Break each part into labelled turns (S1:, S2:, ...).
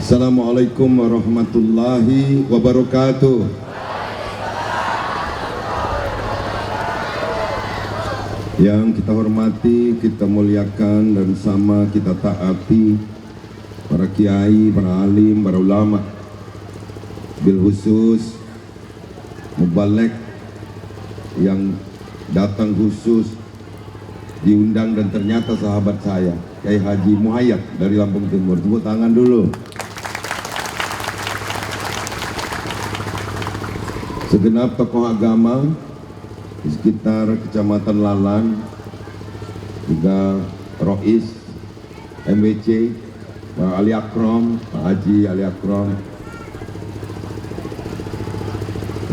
S1: Assalamualaikum warahmatullahi wabarakatuh. Yang kita hormati, kita muliakan, dan sama kita taati para kiai, para alim, para ulama, bil khusus mubalek yang datang khusus diundang dan ternyata sahabat saya, Kiai Haji Muhayyad dari Lampung Timur. Tepuk tangan dulu. Segenap tokoh agama di sekitar Kecamatan Lalan, juga Rois, MWC, Pak Ali Akrom, Pak Haji Ali Akrom,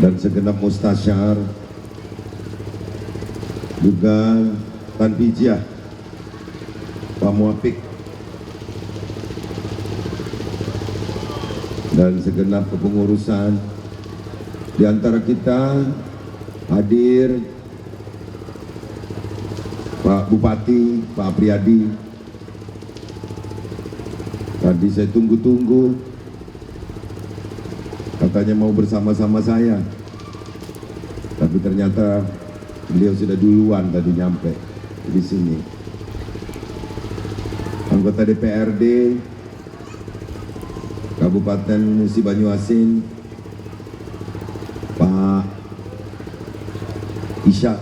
S1: dan segenap mustasyar, juga Tan Bijah, Pak Muafik, dan segenap kepengurusan. Di antara kita hadir Pak Bupati, Pak Apriyadi. Tadi saya tunggu-tunggu, katanya mau bersama-sama saya, tapi ternyata beliau sudah duluan tadi nyampe di sini. Anggota DPRD Kabupaten Musi Banyuasin, Pak Isyak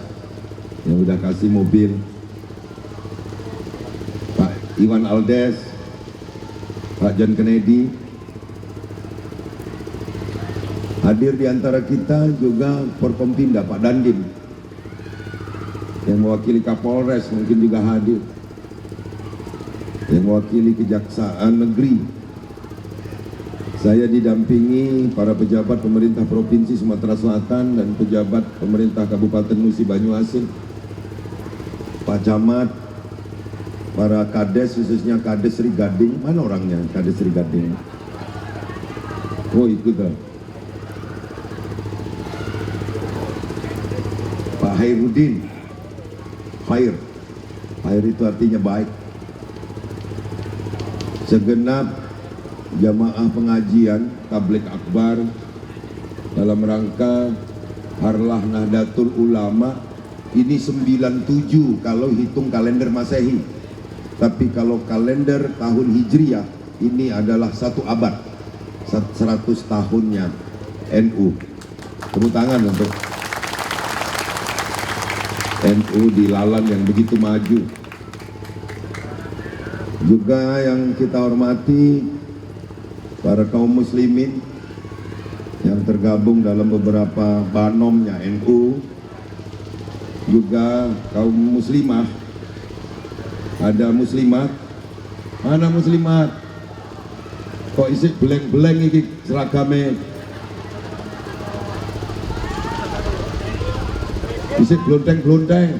S1: yang udah kasih mobil, Pak Iwan Aldes, Pak John Kennedy. Hadir di antara kita juga Forkompinda Pak Dandim yang mewakili Kapolres, mungkin juga hadir, yang mewakili Kejaksaan Negeri. Saya didampingi para pejabat pemerintah Provinsi Sumatera Selatan dan pejabat pemerintah Kabupaten Musi Banyuasin, Pak Camat, para Kades, khususnya Kades Sri Gading. Mana orangnya Kades Sri Gading? Oh, itu dah. Pak Hairudin. Khair itu artinya baik. Segenap jamaah pengajian Tabligh Akbar dalam rangka Harlah Nahdlatul Ulama ini 97 kalau hitung kalender Masehi, tapi kalau kalender tahun Hijriah ini adalah 1 abad, 100 tahunnya NU. Tepuk tangan untuk NU di Lalan yang begitu maju. Juga yang kita hormati para kaum muslimin yang tergabung dalam beberapa banomnya NU, juga kaum muslimah. Ada muslimat, mana muslimat? Kok isi beleng-beleng iki seragame? Isi blonteng-blonteng.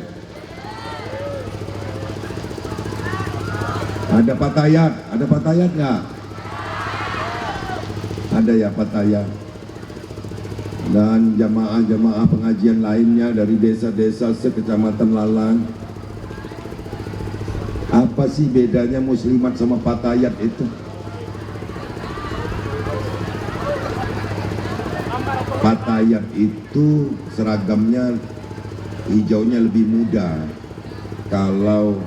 S1: Ada patayat nggak? Ada ya Pataya. Dan jamaah-jamaah pengajian lainnya dari desa-desa sekecamatan Lalan. Apa sih bedanya muslimat sama Patayat itu? Patayat itu seragamnya hijaunya lebih muda. Kalau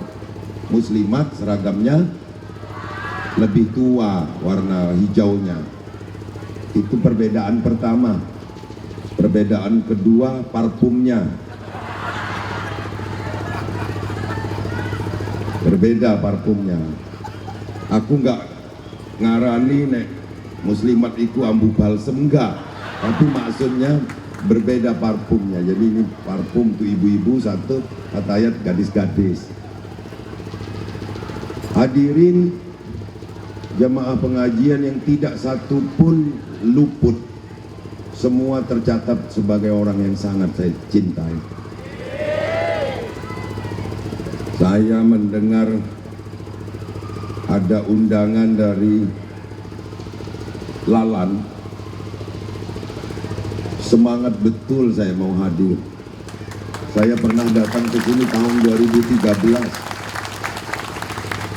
S1: muslimat seragamnya lebih tua warna hijaunya. Itu perbedaan pertama. Perbedaan kedua, parfumnya berbeda. Parfumnya aku nggak ngarani nek muslimat itu ambu balsem, enggak, tapi maksudnya berbeda parfumnya. Jadi ini parfum tuh ibu-ibu satu, Patayat gadis-gadis. Hadirin jamaah pengajian yang tidak satu pun luput, semua tercatat sebagai orang yang sangat saya cintai. Saya mendengar ada undangan dari Lalan, semangat betul saya mau hadir. Saya pernah datang ke sini tahun 2013.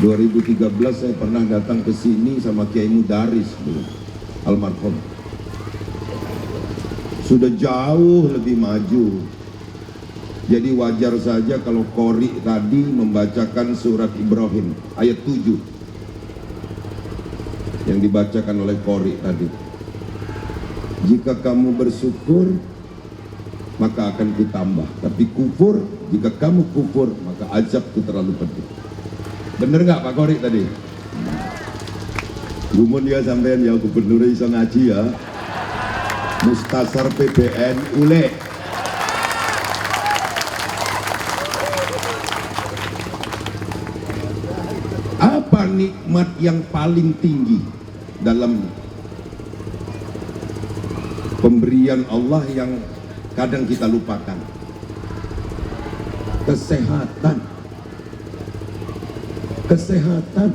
S1: 2013 saya pernah datang ke sini sama Kiai Mudaris dulu, almarhum. Sudah jauh lebih maju. Jadi wajar saja kalau Qori tadi membacakan surat Ibrahim ayat 7 yang dibacakan oleh Qori tadi. Jika kamu bersyukur maka akan kutambah, tapi kufur, jika kamu kufur maka azabku terlalu pedih. Bener nggak Pak Qori tadi? Gumun ya sampean ya, gubernur iso ngaji ya. Mustasar PBN ule. Apa nikmat yang paling tinggi dalam pemberian Allah yang kadang kita lupakan? Kesehatan. Kesehatan.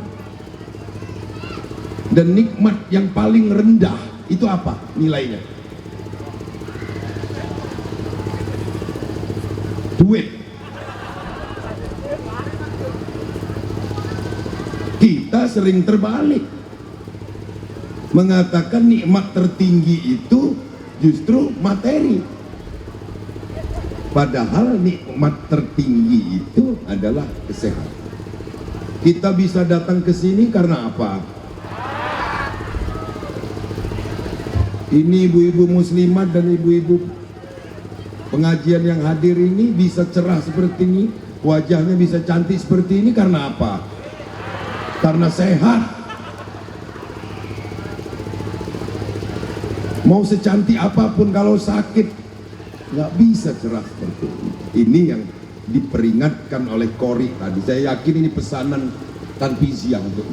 S1: Dan nikmat yang paling rendah itu apa nilainya? Duit. Kita sering terbalik, mengatakan nikmat tertinggi itu justru materi, padahal nikmat tertinggi itu adalah kesehatan. Kita bisa datang ke sini karena apa? Ini ibu-ibu muslimat dan ibu-ibu pengajian yang hadir ini bisa cerah seperti ini, wajahnya bisa cantik seperti ini karena apa? Karena sehat. Mau secantik apapun kalau sakit nggak bisa cerah seperti ini. Ini yang diperingatkan oleh Qori tadi. Saya yakin ini pesanan tanfiziah untuk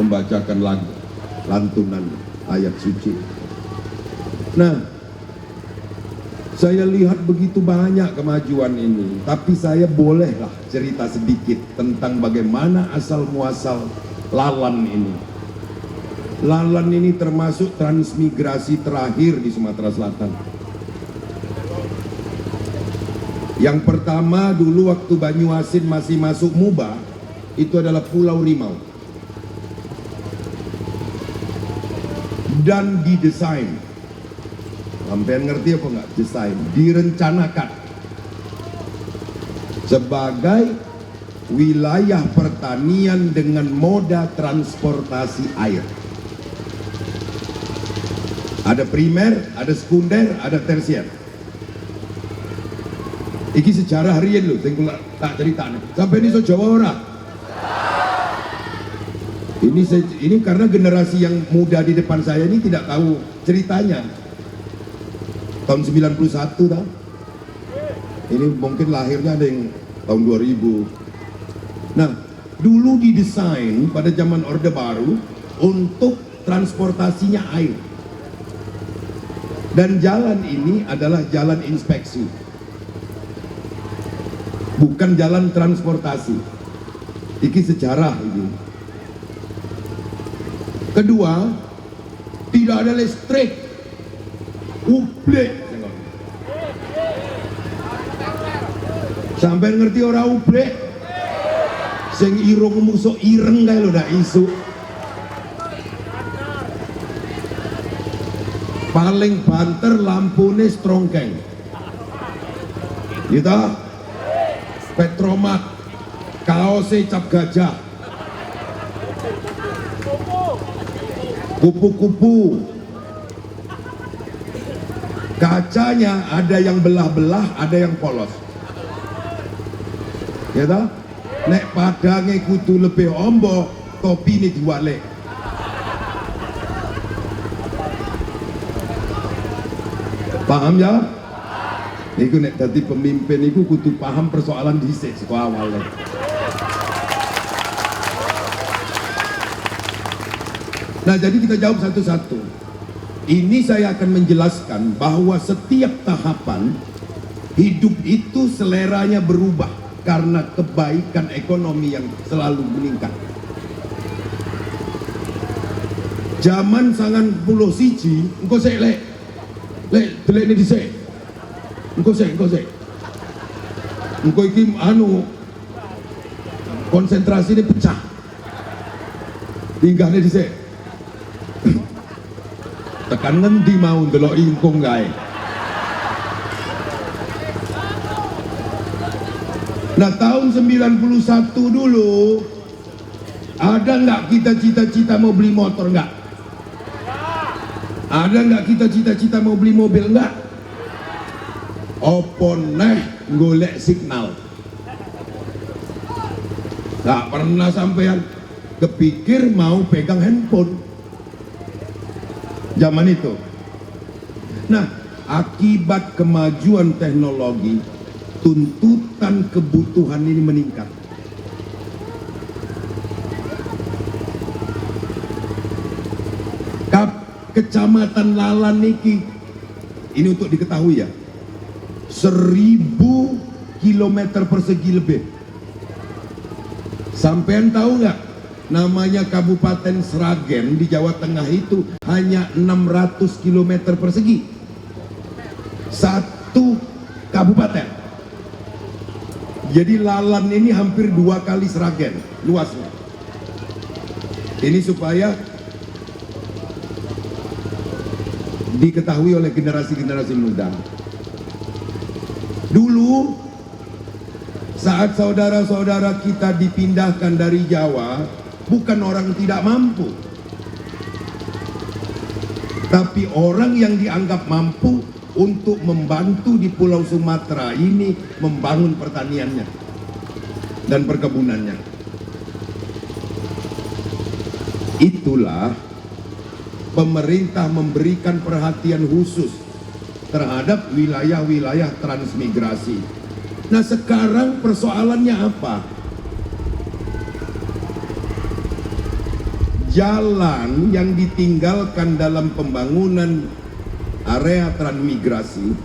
S1: membacakan lagu lantunan ayat suci. Nah, saya lihat begitu banyak kemajuan ini, tapi saya bolehlah cerita sedikit tentang bagaimana asal muasal lalan ini. Lalan ini termasuk transmigrasi terakhir di Sumatera Selatan. Yang pertama dulu waktu Banyuasin masih masuk Muba, itu adalah Pulau Rimau. Dan didesain, sampean ngerti apa enggak? Desain, direncanakan sebagai wilayah pertanian dengan moda transportasi air. Ada primer, ada sekunder, ada tersier. Iki sejarah harian loh, tak cerita nih. Sampai ini so Jawa ora. Ini karena generasi yang muda di depan saya ini tidak tahu ceritanya. Tahun 91 dah. Ini mungkin lahirnya ada yang tahun 2000. Nah, dulu didesain pada zaman Orde Baru untuk transportasinya air. Dan jalan ini adalah jalan inspeksi, bukan jalan transportasi. Iki sejarah ini. Kedua, tidak ada listrik. Ublek. Sampai ngerti orang ublek? Sing irung musuh ireng kae lho ndak isu. Paling banter lampune strongkeng. Gitu. Petromak, kaose cap gajah, kupu-kupu, kacanya ada yang belah-belah, ada yang polos. Gitu? Nek padange kudu lebih ombo, topi ini diwalek. Paham ya? Iku nek dadi pemimpin iku kudu paham persoalan dhisik saka awal. Nah, jadi kita jawab satu-satu. Ini saya akan menjelaskan bahwa setiap tahapan hidup itu seleranya berubah karena kebaikan ekonomi yang selalu meningkat. Zaman sangan pulau siji, engko sik lek delek ini dhisik. Engko iki anu konsentrasi ini pecah. Tinggalnya di sini. Tekan ngendi mau ndelok ingkung gae. Nah tahun 91 dulu ada nggak kita cita-cita mau beli motor nggak? Ada nggak kita cita-cita mau beli mobil nggak? Opo neh golek signal. Nggak pernah sampean kepikir mau pegang handphone zaman itu. Nah, akibat kemajuan teknologi, tuntutan kebutuhan ini meningkat. Kecamatan Lalan niki, ini untuk diketahui ya, 1000 km persegi lebih. Sampean tahu nggak? Namanya Kabupaten Sragen di Jawa Tengah itu hanya 600 km persegi. Satu kabupaten. Jadi Lalan ini hampir 2 kali Sragen luasnya. Ini supaya diketahui oleh generasi-generasi muda. Dulu saat saudara-saudara kita dipindahkan dari Jawa, bukan orang tidak mampu, tapi orang yang dianggap mampu untuk membantu di Pulau Sumatera ini membangun pertaniannya dan perkebunannya. Itulah pemerintah memberikan perhatian khusus terhadap wilayah-wilayah transmigrasi. Nah sekarang persoalannya apa? Jalan yang ditinggalkan dalam pembangunan area transmigrasi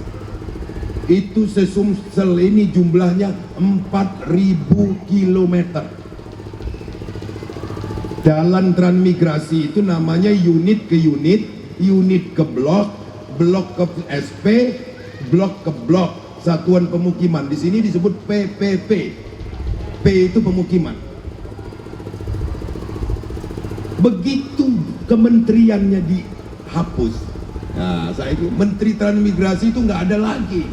S1: itu sesumsel ini jumlahnya 4.000 km. Jalan transmigrasi itu namanya unit ke unit, unit ke blok, blok ke SP, blok ke blok, satuan pemukiman. Di sini disebut PPP. P itu pemukiman. Begitu kementeriannya dihapus, nah saya itu menteri transmigrasi itu nggak ada lagi.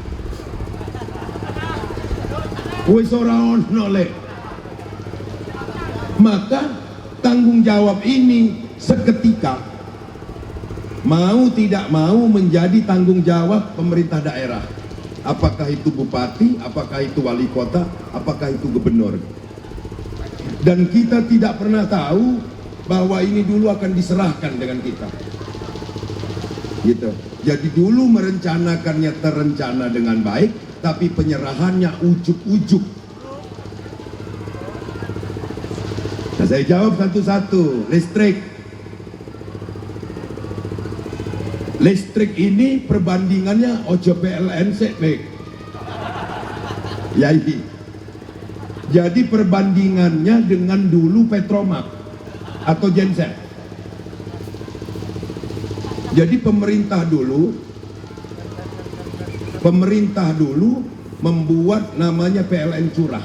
S1: Wis ora ono le. Maka tanggung jawab ini seketika mau tidak mau menjadi tanggung jawab pemerintah daerah. Apakah itu bupati, apakah itu wali kota, apakah itu gubernur. Dan kita tidak pernah tahu bahwa ini dulu akan diserahkan dengan kita. Gitu. Jadi dulu merencanakannya terencana dengan baik, tapi penyerahannya ujuk-ujuk. Nah, saya jawab satu-satu. Listrik ini perbandingannya ojo PLN sekbek. Yai. Jadi perbandingannya dengan dulu Petromak atau genset. Jadi pemerintah dulu membuat namanya PLN curah.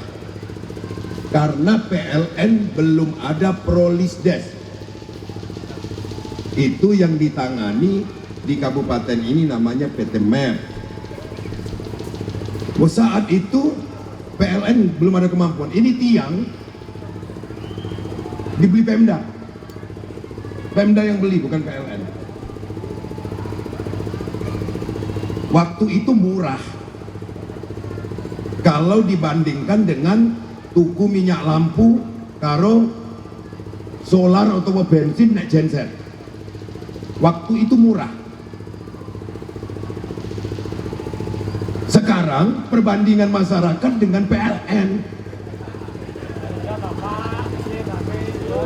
S1: Karena PLN belum ada Prolisdes. Itu yang ditangani di kabupaten ini namanya PT MEP. Saat itu PLN belum ada kemampuan. Ini tiang dibeli Pemda. Pemda yang beli, bukan PLN. Waktu itu murah kalau dibandingkan dengan tuku minyak lampu karo solar atau bensin naik genset. Waktu itu murah. Sekarang perbandingan masyarakat dengan PLN.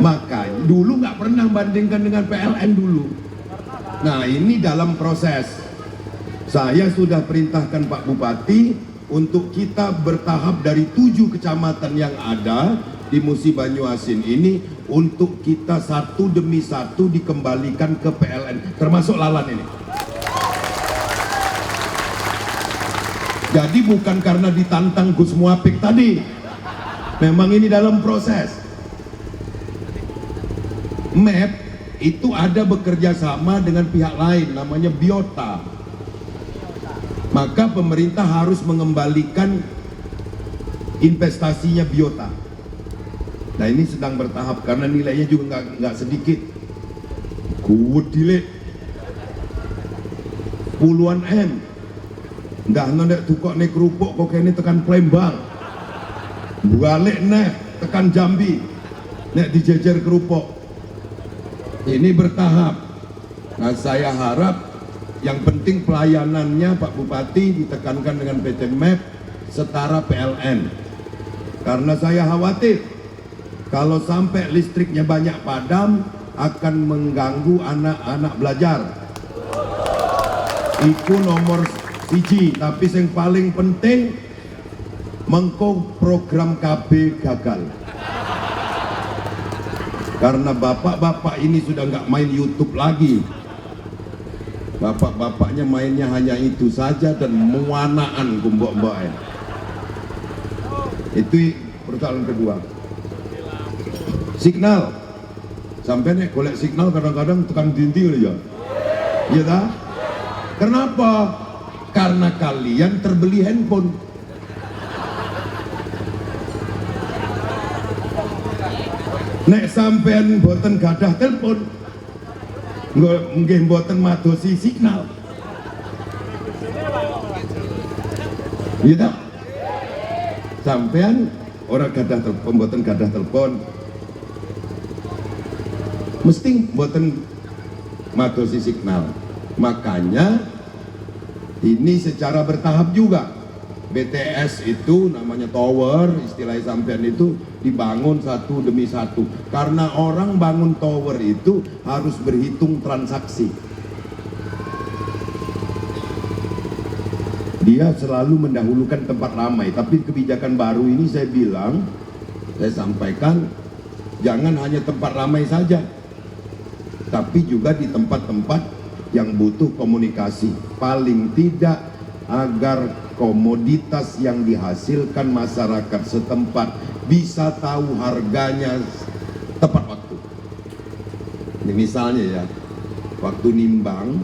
S1: Makanya dulu nggak pernah bandingkan dengan PLN dulu. Nah ini dalam proses. Saya sudah perintahkan Pak Bupati untuk kita bertahap dari 7 kecamatan yang ada di Musi Banyuasin ini untuk kita satu demi satu dikembalikan ke PLN, termasuk Lalan ini. Jadi bukan karena ditantang Gus Muapik tadi, Memang ini dalam proses. MEP itu ada bekerja sama dengan pihak lain, namanya Biota. Maka pemerintah harus mengembalikan investasinya Biota. Nah ini sedang bertahap karena nilainya juga nggak sedikit. Kuwedile puluhan M. Nggak nondek tukok nek kerupuk kok kene tekan Palembang. Balik nek tekan Jambi. Nek dijejer kerupuk. Ini bertahap. Nah saya harap yang penting pelayanannya Pak Bupati ditekankan dengan PT MEP setara PLN. Karena saya khawatir kalau sampai listriknya banyak padam akan mengganggu anak-anak belajar. Itu nomor siji, tapi yang paling penting mengko program KB gagal. Karena bapak-bapak ini sudah nggak main YouTube lagi. Bapak-bapaknya mainnya hanya itu saja dan muanaan kumbok-mbok. Itu persoalan kedua. Signal. Sampai nih golek signal kadang-kadang tekan dinding ya. Iya tak? Kenapa? Karena kalian terbeli handphone. Nek sampean boten gadah telepon, nggih boten madosi signal. Iya tak? Sampean orang gadah telepon, boten gadah telepon, mesti boten madosi signal. Makanya ini secara bertahap juga. BTS itu namanya tower, istilah sampean itu dibangun satu demi satu. Karena orang bangun tower itu harus berhitung transaksi. Dia selalu mendahulukan tempat ramai. Tapi kebijakan baru ini saya bilang, saya sampaikan, jangan hanya tempat ramai saja, tapi juga di tempat-tempat yang butuh komunikasi. Paling tidak agar komoditas yang dihasilkan masyarakat setempat bisa tahu harganya tepat waktu. Ini misalnya ya, waktu nimbang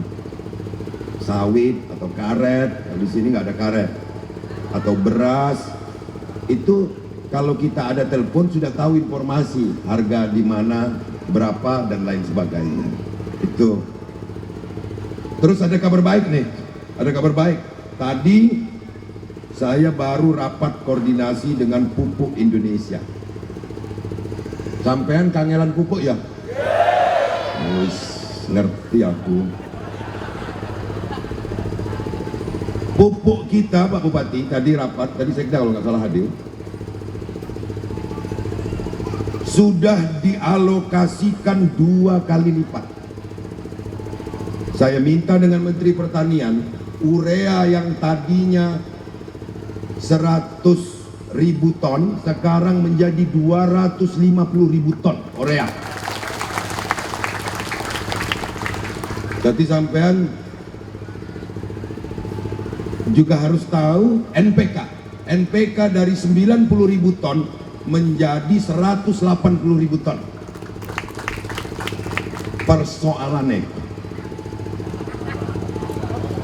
S1: sawit atau karet, di sini nggak ada karet, atau beras, itu kalau kita ada telepon sudah tahu informasi harga di mana, berapa dan lain sebagainya. Itu. Terus ada kabar baik nih, ada kabar baik. Tadi saya baru rapat koordinasi dengan Pupuk Indonesia. Sampean kangelan pupuk ya? Wis ngerti aku. Pupuk kita Pak Bupati tadi rapat, tadi sekda kalau nggak salah hadir, sudah dialokasikan 2 kali lipat. Saya minta dengan Menteri Pertanian, urea yang tadinya 100.000 ton sekarang menjadi 250.000 ton urea. Jadi sampean juga harus tahu NPK dari 90.000 ton menjadi 180.000 ton. Persoalannya,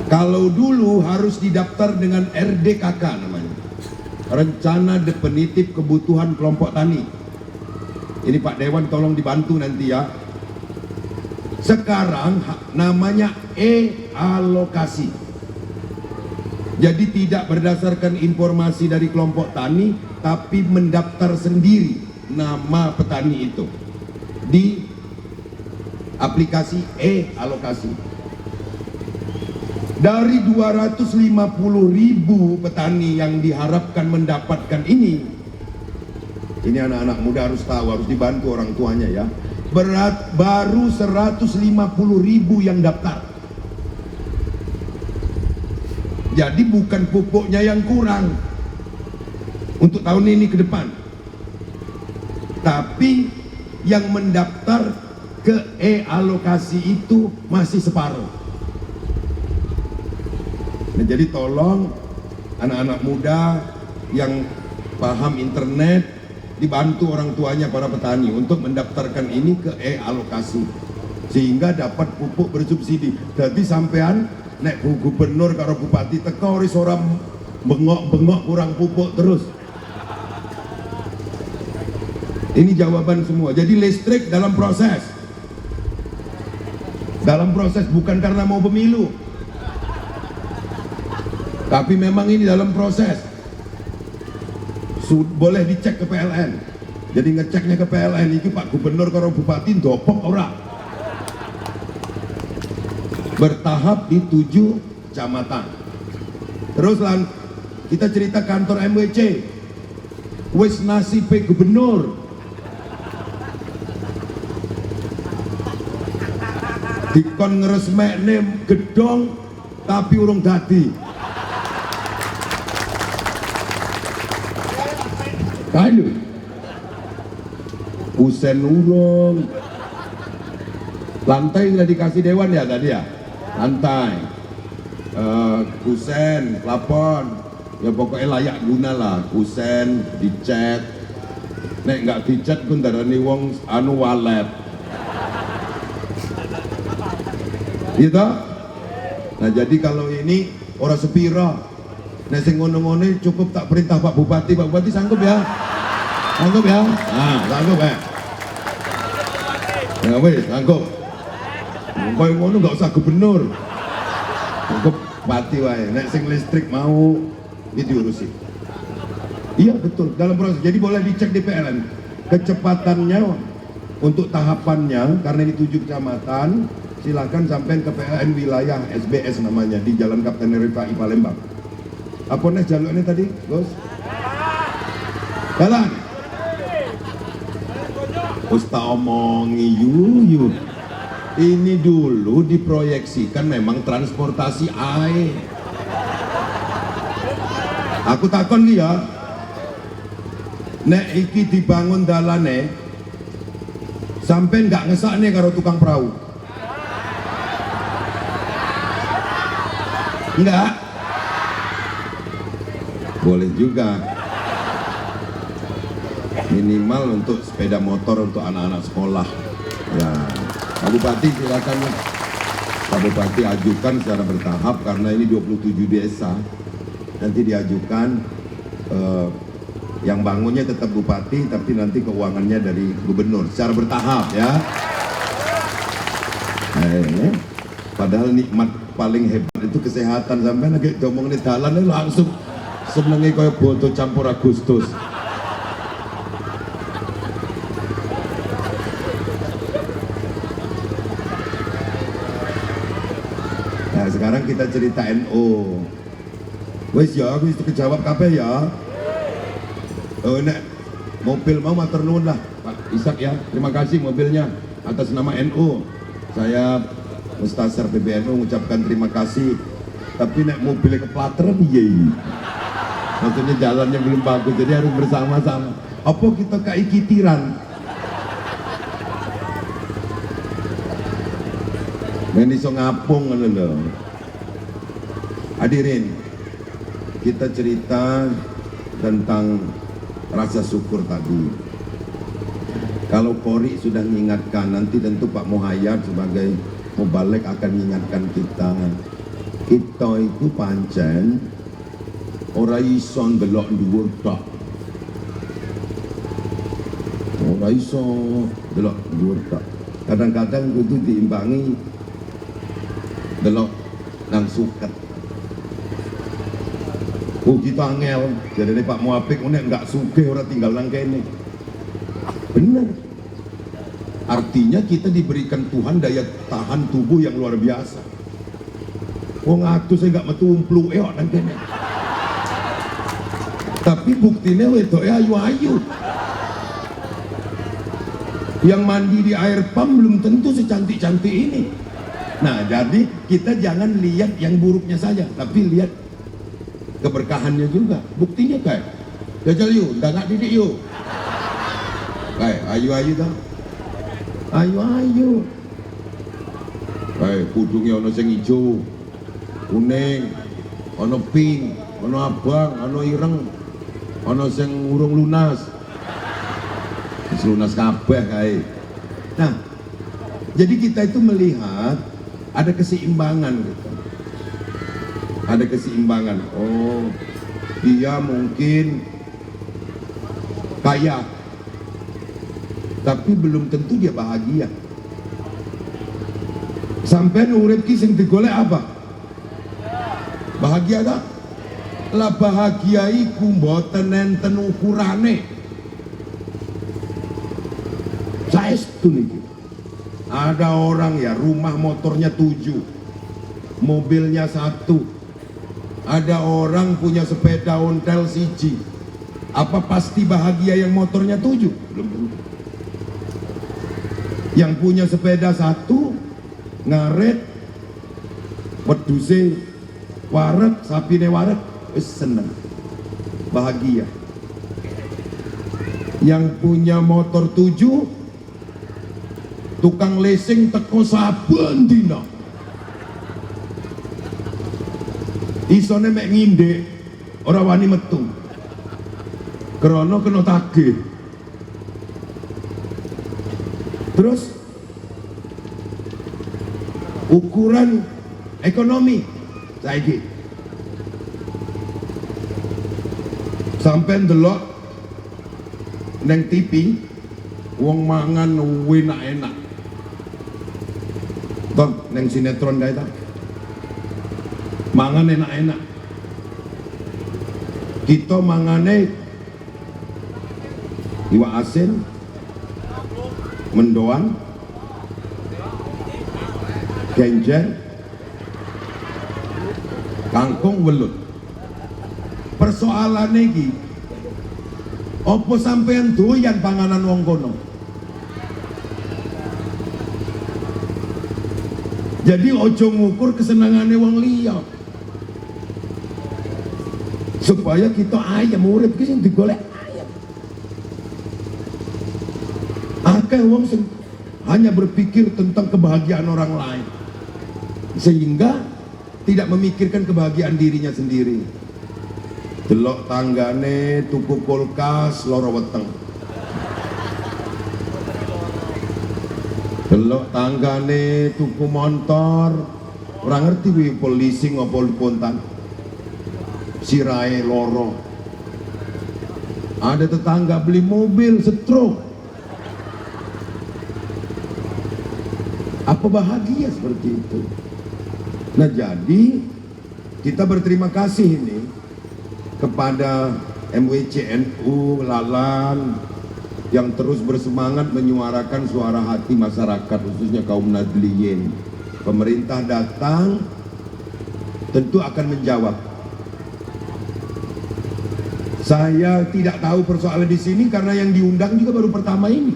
S1: kalau dulu harus didaftar dengan RDKK namanya, Rencana Definitif Kebutuhan Kelompok Tani. Ini Pak Dewan tolong dibantu nanti ya. Sekarang namanya e-alokasi. Jadi tidak berdasarkan informasi dari kelompok tani, tapi mendaftar sendiri nama petani itu di aplikasi e-alokasi. Dari 250.000 petani yang diharapkan mendapatkan ini anak-anak muda harus tahu, harus dibantu orang tuanya ya. Baru 150.000 yang daftar. Jadi bukan pupuknya yang kurang untuk tahun ini ke depan, tapi yang mendaftar ke e-alokasi itu masih separuh. Nah, jadi tolong anak-anak muda yang paham internet dibantu orang tuanya para petani untuk mendaftarkan ini ke e-alokasi sehingga dapat pupuk bersubsidi. Jadi sampean nek bu gubernur karo bupati teko wis ora bengok-bengok kurang pupuk terus. Ini jawaban semua. Jadi listrik dalam proses. Dalam proses, bukan karena mau pemilu. Tapi memang ini dalam proses. Boleh dicek ke PLN. Jadi ngeceknya ke PLN ini Pak Gubernur karo Bupati ndopok ora. Bertahap di 7 kecamatan. Terus kita cerita kantor MWC. Wis nasibe gubernur. Dikon ngresmekne gedong tapi urung dadi. Kayu. Kusen urung. Lantai sudah dikasih dewan ya tadi ya? Lantai. Kusen, plafon. Ya pokoknya layak guna lah. Kusen, dicat. Nek nggak dicat pun darani wong anu walet. Gitu? Nah jadi kalau ini orang sepira, nah sing ngono-ngono cukup tak perintah Pak Bupati sanggup ya? Sanggup ya? Nah sanggup ya? Ya wes sanggup. Koyo ngono nggak usah gubernur, sanggup Bupati wae. Nek sing listrik mau itu diurusi. Iya betul dalam proses. Jadi boleh dicek di PLN kecepatannya untuk tahapannya karena ini 7 kecamatan. Silakan sampai ke PLN wilayah SBS namanya di Jalan Kapten RFI Palembang. Apa nih jalurnya tadi, Bos? Jalan. Ustaz omongi yuk. Ini dulu diproyeksikan memang transportasi air. Aku takon ki ya. Nek iki dibangun dalane sampai nggak ngesakne karo tukang perahu. Enggak, boleh juga minimal untuk sepeda motor untuk anak-anak sekolah ya. Pak Bupati silakan, Pak Bupati ajukan secara bertahap karena ini 27 desa nanti diajukan yang bangunnya tetap Bupati tapi nanti keuangannya dari Gubernur secara bertahap ya. Padahal nikmat paling hebat itu kesehatan, sampai lagi ngomongin dalan langsung senengnya kayak boto campur Agustus. Nah sekarang kita cerita NO. Wes ya, wis kejawab kabeh ya. Oh nek mobil mau matur nuwun lah Pak Ishak ya. Terima kasih mobilnya atas nama NO. Saya Mustasar PBNU mengucapkan terima kasih. Tapi nek mobilnya keplateran iya. Maksudnya jalannya belum bagus, jadi harus bersama-sama. Apa kita kaikitiran? Men iso ngapung ngono lho. Hadirin, kita cerita tentang rasa syukur tadi. Kalau Polri sudah mengingatkan, nanti tentu Pak Muhayyad sebagai Mubalik akan mengingatkan kita itu pancen ora iso ndelok dhuwur tok. Ora iso ndelok dhuwur tok. Kadang-kadang kudu diimbangi delok nang suket. Kita angel, jadi Pak Muapik nek enggak sugih ora tinggal nang kene. Bener. Artinya kita diberikan Tuhan daya tahan tubuh yang luar biasa. Wong aku saya nggak metu umplu nang kene. Tapi buktinya wedoke ayu-ayu. Yang mandi di air pam belum tentu secantik-cantik ini. Nah, jadi kita jangan lihat yang buruknya saja, tapi lihat keberkahannya juga. Buktinya kayak jajal yuk, nggak didik yuk. Kayak ayu-ayu dah. Ayu-ayu. Kudungnya ono sing ijo, kuning, ono pink, ono abang, ono ireng, ono sing urung lunas. selunas kabeh kae. Nah, jadi kita itu melihat ada keseimbangan gitu. Ada keseimbangan. Oh, dia mungkin kaya, tapi belum tentu dia bahagia. Sampai urip ki sing digolek apa? Bahagia tak? Lah bahagia iku mboten enten ukurane. Saestu niki. Ada orang ya rumah motornya 7, mobilnya 1. Ada orang punya sepeda ontel siji. Apa pasti bahagia yang motornya 7? Belum tentu. Yang punya sepeda 1 ngaret weduse wareg, sapine wareg, wis seneng, bahagia. Yang punya motor 7, tukang leasing teko saben dina, isone mek ngindek ora wani metu krana kena tagih. Terus ukuran ekonomi saiki sampai ndelok neng TV wong mangan enak-enak toh neng sinetron kae ta mangan enak-enak, kita mangane iwak asin, mendoan, genjer, kangkung welut. Persoalannya iki opo sampean doyan panganan wong kono? Jadi ojo ngukur kesenangannya wong liya. Supaya kita ayam urip ki sing digolek ayam. Akeh wong sing hanya berpikir tentang kebahagiaan orang lain, sehingga tidak memikirkan kebahagiaan dirinya sendiri. Delok tanggane tuku kulkas loro weteng, delok tanggane tuku motor ora ngerti kuwi leasing apa pontan, sirahe loro. Ada tetangga beli mobil stroke, apa bahagia seperti itu? Nah, jadi kita berterima kasih ini kepada MWCNU Lalan yang terus bersemangat menyuarakan suara hati masyarakat, khususnya kaum Nadliyin. Pemerintah datang tentu akan menjawab. Saya tidak tahu persoalan di sini karena yang diundang juga baru pertama ini.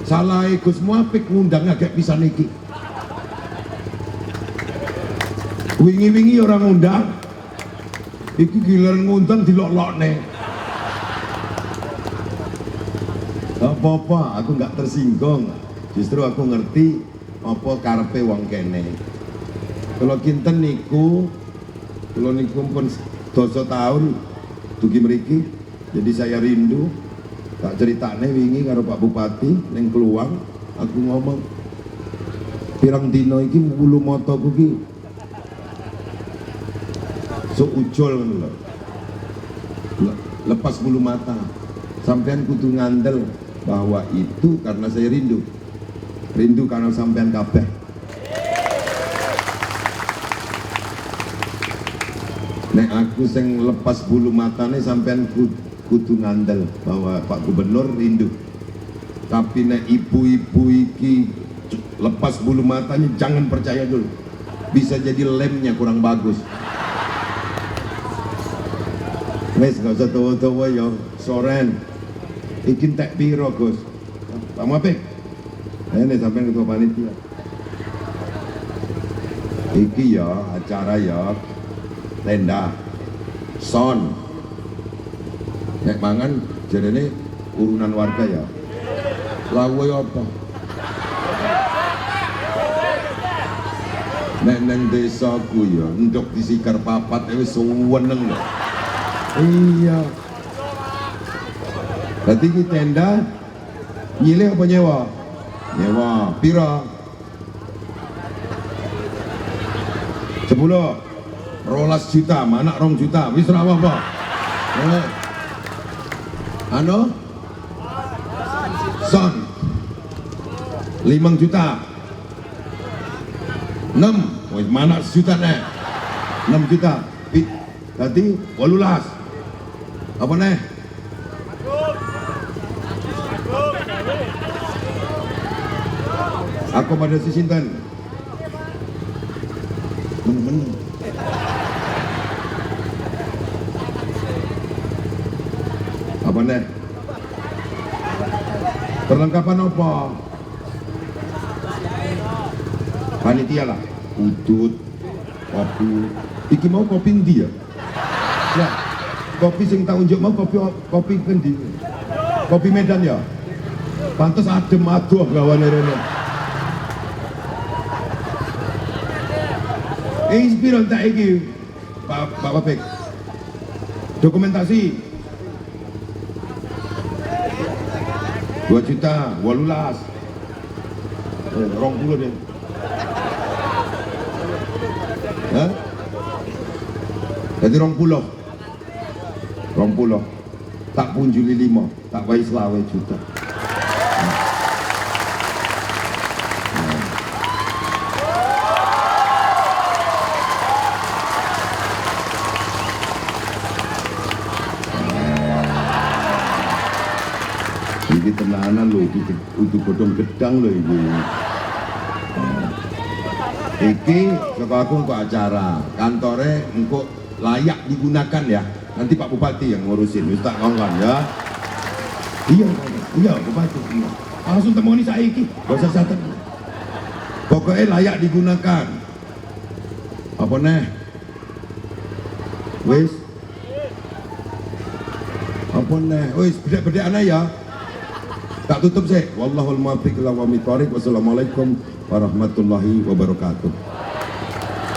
S1: Salah Gus Muafik ngundang agak bisa niki. Wingi-wingi orang ngundang, iki giliran ngundang dilok-lokne. Gak apa-apa, aku nggak tersinggung. Justru aku ngerti apa karepe wong kene. Kalau kinten niku, kalau niku pun 12 tahun dugi mriki, jadi saya rindu. Tak ceritane wingi karo Pak Bupati ning Kluwang, aku ngomong pirang dino iki bulu motoku ki seujol ngono lho. Lepas bulu mata. Sampean kudu ngandel bahwa itu karena saya rindu. Rindu karena sampean kabeh. Nek aku sing lepas bulu matane sampean kudu ngandel bahwa Pak Gubernur rindu. Tapi nek ibu-ibu iki lepas bulu matanya jangan percaya dulu. Bisa jadi lemnya kurang bagus. Wes gak usah tawa-tawa ya, soren. Iki tek piro, Gus? Pak Muafik. Ini sampean ketua panitia. Iki ya acara ya tenda son. Nek mangan jarene urunan warga ya. Lawe apa? Nek neng desaku ya ndok disikar papat wis seneng lho. Iya. Berarti kita tenda nyilih apa nyewa? Nyewa. Pira? 10. 12 juta, mana 2 juta. Wis ora apa-apa. Ano? Son 5 juta. 6. Wis mana sejuta nih? 6 juta. Berarti 18. Apa nih? Aku pada si Sinten. Bener-bener. Apa nih? Perlengkapan apa? Panitia lah. Udut, kopi. Iki mau kopi ndi ya? Ya. Kopi sing tak unjuk mau kopi kendi. Kopi Medan ya. Pantes adem aduh gawane rene. Inspiron tak iki, Pak Pek. Dokumentasi 2 juta, 18. 20 deh. Hah? Jadi 20. Tak punjuli 5, tak bayi selawe juta. Ini tenanan loh, itu godong gedang loh ini. Iki sekolah aku untuk acara kantornya engkau layak digunakan ya. Nanti Pak Bupati yang ngurusin, Ustaz ngongkon ya. Iya Bupati. Iya. Langsung temui saya iki, gak usah satu. Pokoknya layak digunakan. Apa nih? Wis. Apa nih? Wis bedek-bedek anak ya. Tak tutup sih. Wallahul muwaffiq ila aqwamit thoriq. Wassalamualaikum warahmatullahi wabarakatuh.